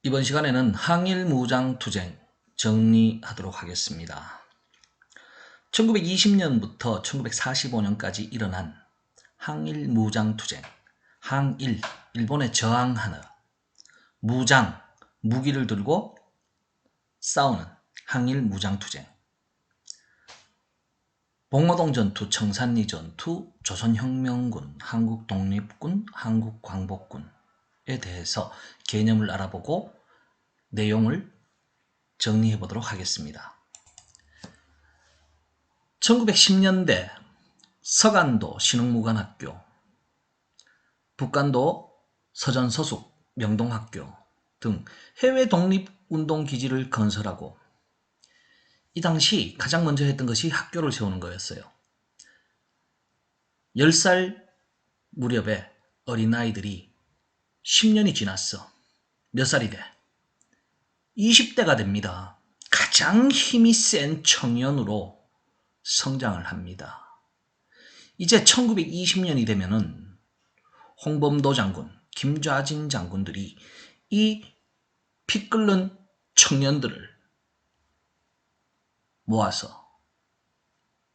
이번 시간에는 항일무장투쟁 정리하도록 하겠습니다. 1920년부터 1945년까지 일어난 항일무장투쟁, 항일, 일본에 저항하는, 무장, 무기를 들고 싸우는 항일무장투쟁, 봉오동 전투, 청산리 전투, 조선혁명군, 한국독립군, 한국광복군에 대해서 개념을 알아보고 내용을 정리해 보도록 하겠습니다. 1910년대 서간도 신흥무관학교, 북간도 서전서숙 명동학교 등 해외 독립운동기지를 건설하고, 이 당시 가장 먼저 했던 것이 학교를 세우는 거였어요. 10살 무렵에 어린아이들이 10년이 지났어. 몇 살이 돼? 20대가 됩니다. 가장 힘이 센 청년으로 성장을 합니다. 이제 1920년이 되면은 홍범도 장군, 김좌진 장군들이 이 피 끓는 청년들을 모아서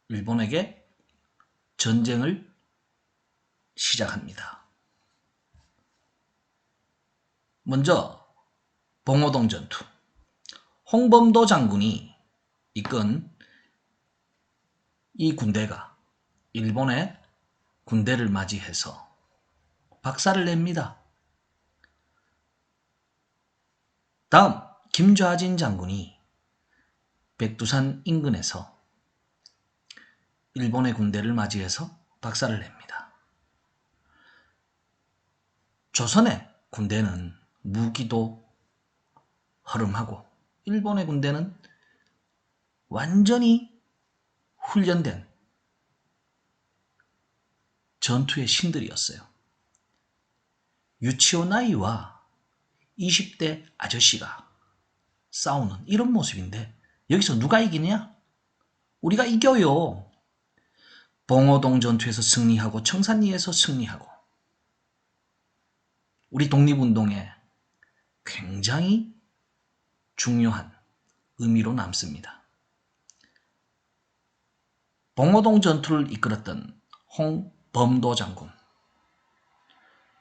일본에게 전쟁을 시작합니다. 먼저 봉오동 전투. 홍범도 장군이 이끈 이 군대가 일본의 군대를 맞이해서 박살을 냅니다. 다음 김좌진 장군이 백두산 인근에서 일본의 군대를 맞이해서 박살을 냅니다. 조선의 군대는 무기도 허름하고 일본의 군대는 완전히 훈련된 전투의 신들이었어요. 유치원 아이와 20대 아저씨가 싸우는 이런 모습인데, 여기서 누가 이기냐? 우리가 이겨요. 봉오동 전투에서 승리하고 청산리에서 승리하고, 우리 독립운동에 굉장히 중요한 의미로 남습니다. 봉오동 전투를 이끌었던 홍범도 장군,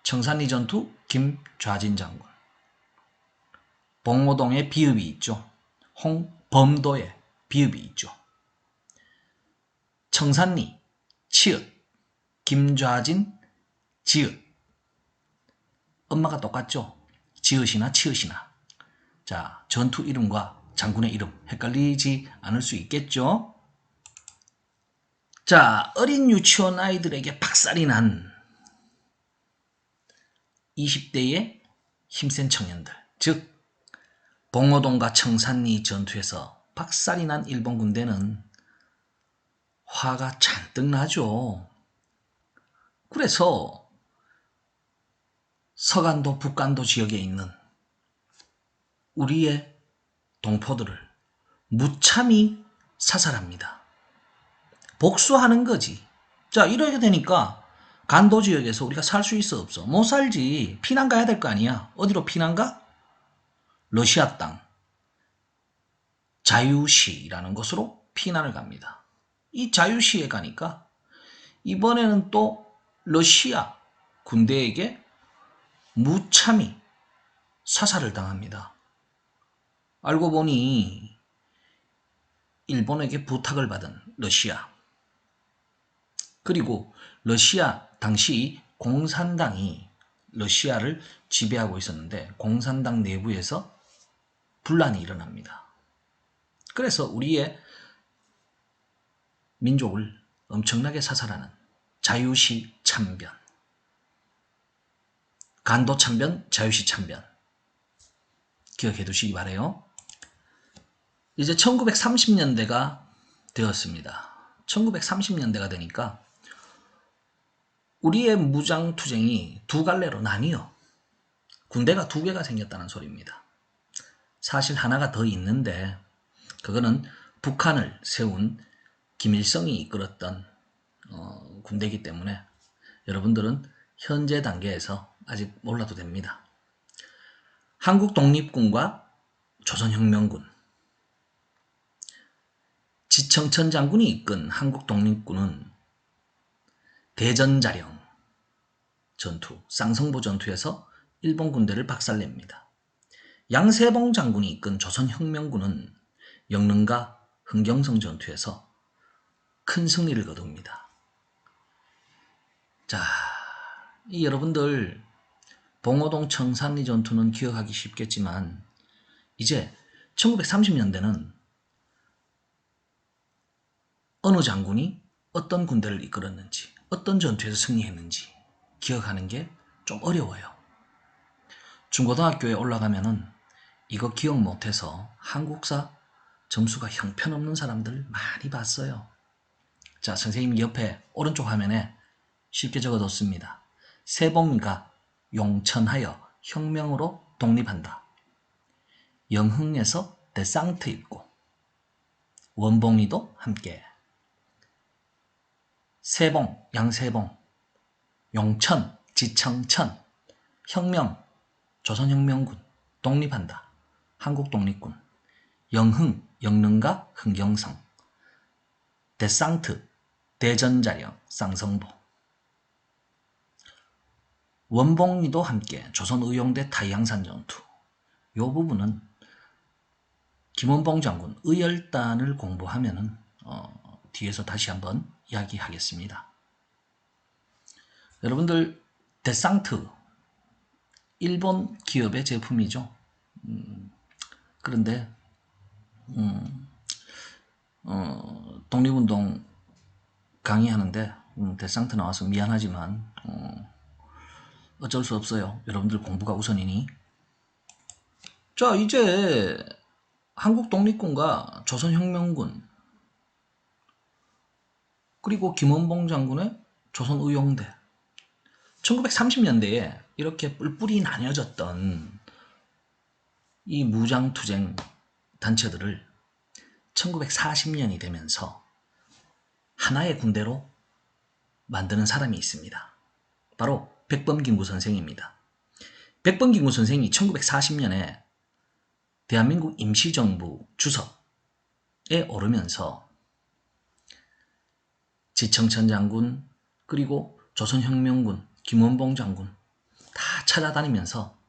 청산리 전투 김좌진 장군, 봉오동에 비읍이 있죠. 홍범도에 비읍이 있죠. 청산리 치읓, 김좌진 지읒. 엄마가 똑같죠. 지읒이나 치읓이나. 자, 전투 이름과 장군의 이름 헷갈리지 않을 수 있겠죠. 자, 어린 유치원 아이들에게 박살이 난 20대의 힘센 청년들, 즉 봉오동과 청산리 전투에서 박살이 난 일본 군대는 화가 잔뜩 나죠. 그래서 서간도 북간도 지역에 있는 우리의 동포들을 무참히 사살합니다. 복수하는 거지. 자, 이렇게 되니까 간도 지역에서 우리가 살 수 있어 없어? 못 살지. 피난 가야 될 거 아니야. 어디로 피난 가? 러시아 땅 자유시라는 곳으로 피난을 갑니다. 이 자유시에 가니까 이번에는 또 러시아 군대에게 무참히 사살을 당합니다. 알고 보니 일본에게 부탁을 받은 러시아, 그리고 러시아 당시 공산당이 러시아를 지배하고 있었는데 공산당 내부에서 분란이 일어납니다. 그래서 우리의 민족을 엄청나게 사살하는 자유시 참변, 간도 참변, 자유시 참변 기억해 두시기 바래요. 이제 1930년대가 되었습니다. 1930년대가 되니까 우리의 무장투쟁이 두 갈래로 나뉘어 군대가 두 개가 생겼다는 소리입니다. 사실 하나가 더 있는데 그거는 북한을 세운 김일성이 이끌었던 군대이기 때문에 여러분들은 현재 단계에서 아직 몰라도 됩니다. 한국독립군과 조선혁명군. 지청천 장군이 이끈 한국독립군은 대전자령 전투, 쌍성보 전투에서 일본 군대를 박살냅니다. 양세봉 장군이 이끈 조선혁명군은 영릉과 흥경성 전투에서 큰 승리를 거둡니다. 자, 이 여러분들 봉오동 청산리 전투는 기억하기 쉽겠지만 이제 1930년대는 어느 장군이 어떤 군대를 이끌었는지, 어떤 전투에서 승리했는지 기억하는 게 좀 어려워요. 중고등학교에 올라가면은 이거 기억 못해서 한국사 점수가 형편없는 사람들 많이 봤어요. 자, 선생님이 옆에 오른쪽 화면에 쉽게 적어뒀습니다. 세봉이가 용천하여 혁명으로 독립한다. 영흥에서 대상트 입고 원봉이도 함께. 세봉, 양세봉, 용천, 지청천, 혁명, 조선혁명군, 독립한다. 한국독립군, 영흥, 영릉과 흥경성, 대상트, 대전자령, 쌍성보, 원봉리도 함께 조선의용대 타이항산 전투. 이 부분은 김원봉 장군 의열단을 공부하면은 뒤에서 다시 한번 이야기하겠습니다. 여러분들 데상트 일본 기업의 제품이죠. 그런데 독립운동 강의하는데 데상트 나와서 미안하지만 어쩔 수 없어요. 여러분들 공부가 우선이니. 자, 이제 한국독립군과 조선혁명군 그리고 김원봉 장군의 조선의용대. 1930년대에 이렇게 뿔뿔이 나뉘어졌던 이 무장투쟁 단체들을 1940년이 되면서 하나의 군대로 만드는 사람이 있습니다. 바로 백범김구 선생입니다. 백범김구 선생이 1940년에 대한민국 임시정부 주석에 오르면서 지청천 장군 그리고 조선혁명군 김원봉 장군 다 찾아다니면서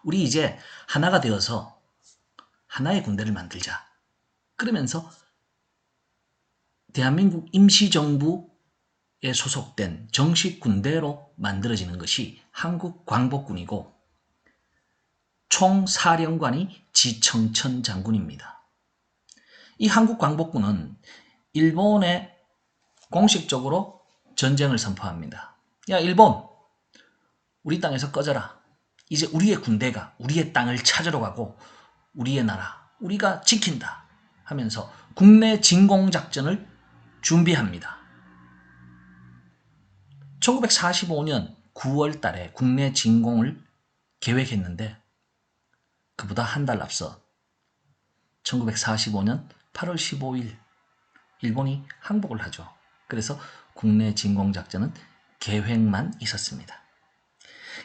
우리 이제 하나가 되어서 하나의 군대를 만들자. 그러면서 대한민국 임시정부에 소속된 정식 군대로 만들어지는 것이 한국광복군이고 총사령관이 지청천 장군입니다. 이 한국광복군은 일본에 공식적으로 전쟁을 선포합니다. 야, 일본, 우리 땅에서 꺼져라. 이제 우리의 군대가 우리의 땅을 찾으러 가고 우리의 나라, 우리가 지킨다 하면서 국내 진공작전을 준비합니다. 1945년 9월 달에 국내 진공을 계획했는데 그보다 한 달 앞서 1945년 8월 15일 일본이 항복을 하죠. 그래서 국내 진공작전은 계획만 있었습니다.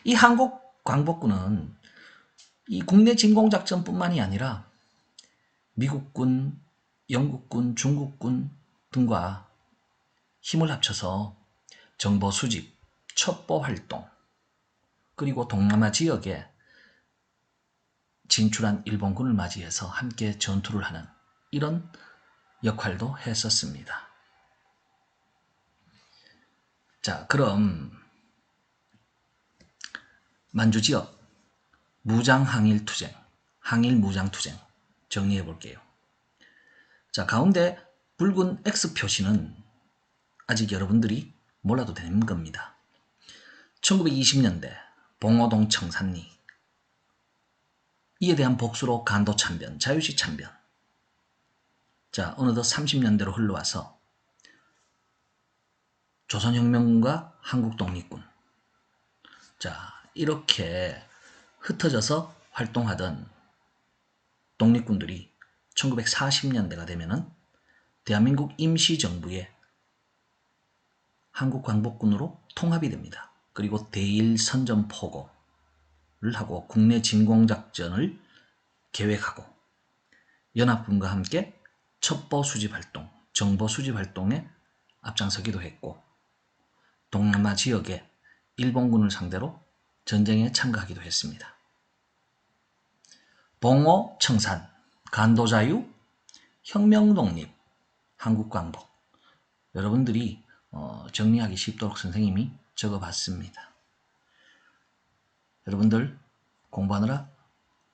이 한국광복군은 이 국내 진공작전뿐만이 아니라 미국군, 영국군, 중국군 등과 힘을 합쳐서 정보 수집, 첩보 활동, 그리고 동남아 지역에 진출한 일본군을 맞이해서 함께 전투를 하는 이런 역할도 했었습니다. 자, 그럼 만주 지역 무장항일투쟁, 항일무장투쟁 정리해 볼게요. 자, 가운데 붉은 X 표시는 아직 여러분들이 몰라도 되는 겁니다. 1920년대 봉오동 청산리, 이에 대한 복수로 간도 참변, 자유시 참변. 자, 어느덧 30년대로 흘러와서 조선혁명군과 한국독립군. 자, 이렇게 흩어져서 활동하던 독립군들이 1940년대가 되면은 대한민국 임시정부의 한국광복군으로 통합이 됩니다. 그리고 대일선전포고, 하고 국내 진공작전을 계획하고 연합군과 함께 첩보 수집 활동, 정보 수집 활동에 앞장서기도 했고 동남아 지역에 일본군을 상대로 전쟁에 참가하기도 했습니다. 봉오 청산, 간도자유, 혁명독립, 한국광복 여러분들이 정리하기 쉽도록 선생님이 적어봤습니다. 여러분들 공부하느라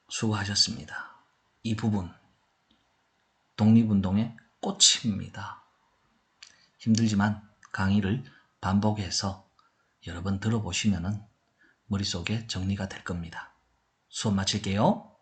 수고하셨습니다. 이 부분 독립운동의 꽃입니다. 힘들지만 강의를 반복해서 여러 번 들어보시면 머릿속에 정리가 될 겁니다. 수업 마칠게요.